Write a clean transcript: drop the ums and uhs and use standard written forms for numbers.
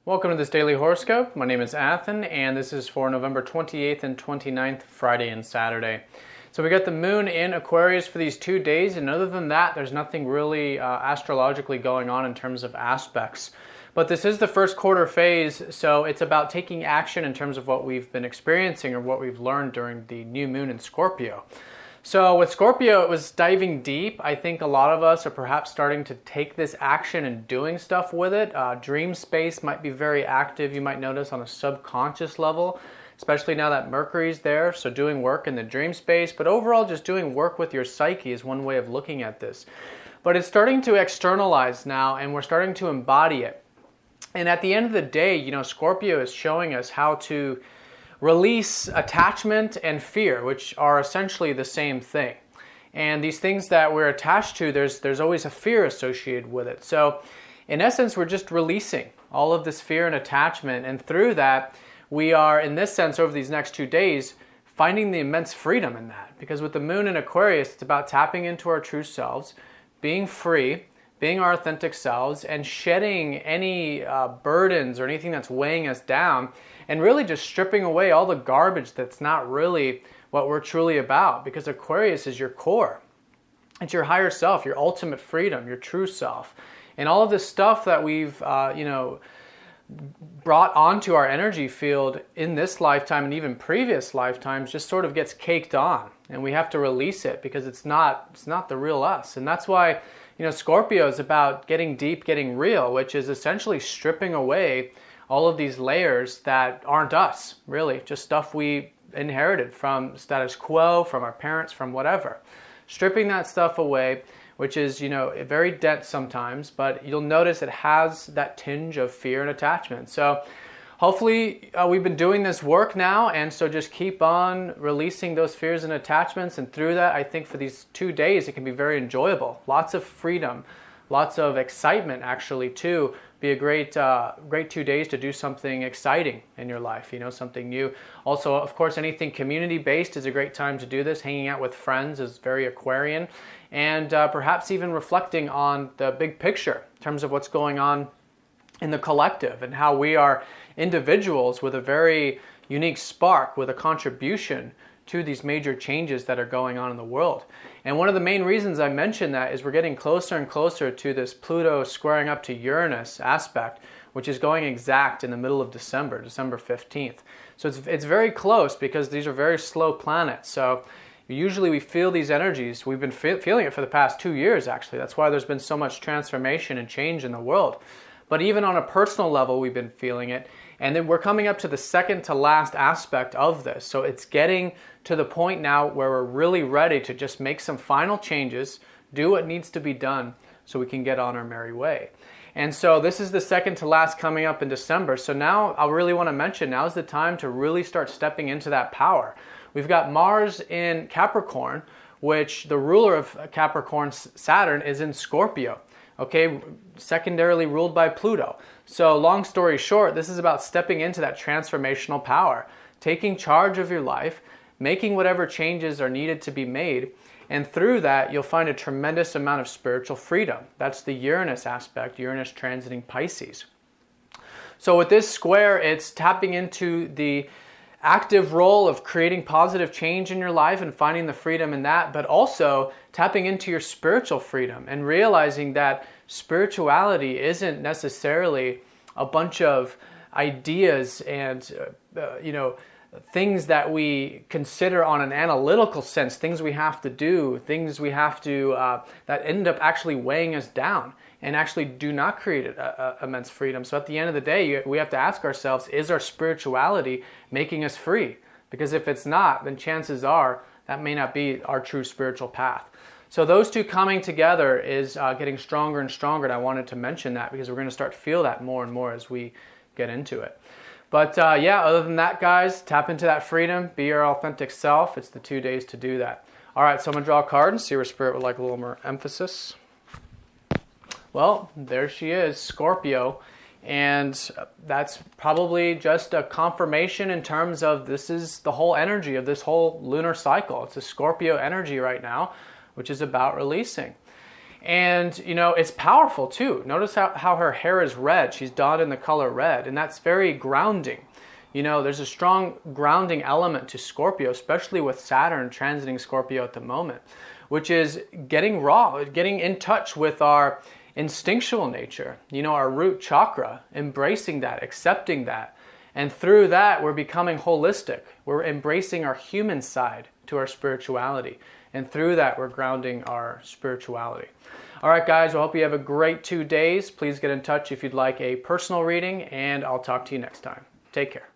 Welcome to this daily horoscope. My name is Athen, and this is for November 28th and 29th, Friday and Saturday. So we got the moon in Aquarius for these 2 days, and other than that, there's nothing really astrologically going on in terms of aspects. But this is the first quarter phase, so it's about taking action in terms of what we've been experiencing or what we've learned during the new moon in Scorpio. So with Scorpio, it was diving deep. I think a lot of us are perhaps starting to take this action and doing stuff with it. Dream space might be very active, you might notice, on a subconscious level, especially now that Mercury's there. So doing work in the dream space, but overall just doing work with your psyche is one way of looking at this. But it's starting to externalize now, and we're starting to embody it. And at the end of the day, Scorpio is showing us how to release attachment and fear, which are essentially the same thing. And these things that we're attached to, there's always a fear associated with it. So in essence, we're just releasing all of this fear and attachment. And through that, we are, in this sense, over these next 2 days, finding the immense freedom in that. Because with the moon in Aquarius, it's about tapping into our true selves, being free, being our authentic selves, and shedding any burdens or anything that's weighing us down, and really just stripping away all the garbage that's not really what we're truly about, because Aquarius is your core. It's your higher self, your ultimate freedom, your true self. And all of this stuff that we've brought onto our energy field in this lifetime and even previous lifetimes just sort of gets caked on, and we have to release it because it's not the real us. And that's why Scorpio is about getting deep, getting real, which is essentially stripping away all of these layers that aren't us, really, just stuff we inherited from status quo, from our parents, from whatever. Stripping that stuff away, which is, very dense sometimes, but you'll notice it has that tinge of fear and attachment. So hopefully we've been doing this work now, and so just keep on releasing those fears and attachments, and through that, I think for these 2 days, it can be very enjoyable. Lots of freedom, lots of excitement, actually, too. Be a great 2 days to do something exciting in your life, something new. Also, of course, anything community-based is a great time to do this. Hanging out with friends is very Aquarian, and perhaps even reflecting on the big picture in terms of what's going on in the collective and how we are individuals with a very unique spark, with a contribution to these major changes that are going on in the world. And one of the main reasons I mention that is we're getting closer and closer to this Pluto squaring up to Uranus aspect, which is going exact in the middle of December 15th. So it's very close because these are very slow planets. So usually we feel these energies. We've been feeling it for the past 2 years, actually. That's why there's been so much transformation and change in the world. But even on a personal level, we've been feeling it. And then we're coming up to the second to last aspect of this. So it's getting to the point now where we're really ready to just make some final changes, do what needs to be done so we can get on our merry way. And so this is the second to last coming up in December. So now I really want to mention, now's the time to really start stepping into that power. We've got Mars in Capricorn, which the ruler of Capricorn, Saturn, is in Scorpio. Okay, secondarily ruled by Pluto. So long story short, this is about stepping into that transformational power, taking charge of your life, making whatever changes are needed to be made, and through that, you'll find a tremendous amount of spiritual freedom. That's the Uranus aspect, Uranus transiting Pisces. So with this square, it's tapping into the active role of creating positive change in your life and finding the freedom in that, but also tapping into your spiritual freedom and realizing that spirituality isn't necessarily a bunch of ideas and things that we consider on an analytical sense, things we have to do, things we have to that end up actually weighing us down and actually do not create immense freedom. So at the end of the day, we have to ask ourselves, is our spirituality making us free? Because if it's not, then chances are that may not be our true spiritual path. So those two coming together is getting stronger and stronger, and I wanted to mention that because we're going to start to feel that more and more as we get into it. But other than that, guys, tap into that freedom, be your authentic self. It's the 2 days to do that. All right, so I'm going to draw a card and see where Spirit would like a little more emphasis. Well, there she is, Scorpio, and that's probably just a confirmation in terms of this is the whole energy of this whole lunar cycle. It's a Scorpio energy right now, which is about releasing. And, you know, it's powerful too. Notice how her hair is red. She's donned in the color red, and that's very grounding. You know, there's a strong grounding element to Scorpio, especially with Saturn transiting Scorpio at the moment, which is getting raw, getting in touch with our instinctual nature, you know, our root chakra, embracing that, accepting that. And through that, we're becoming holistic. We're embracing our human side to our spirituality. And through that, we're grounding our spirituality. All right, guys, well, I hope you have a great 2 days. Please get in touch if you'd like a personal reading, and I'll talk to you next time. Take care.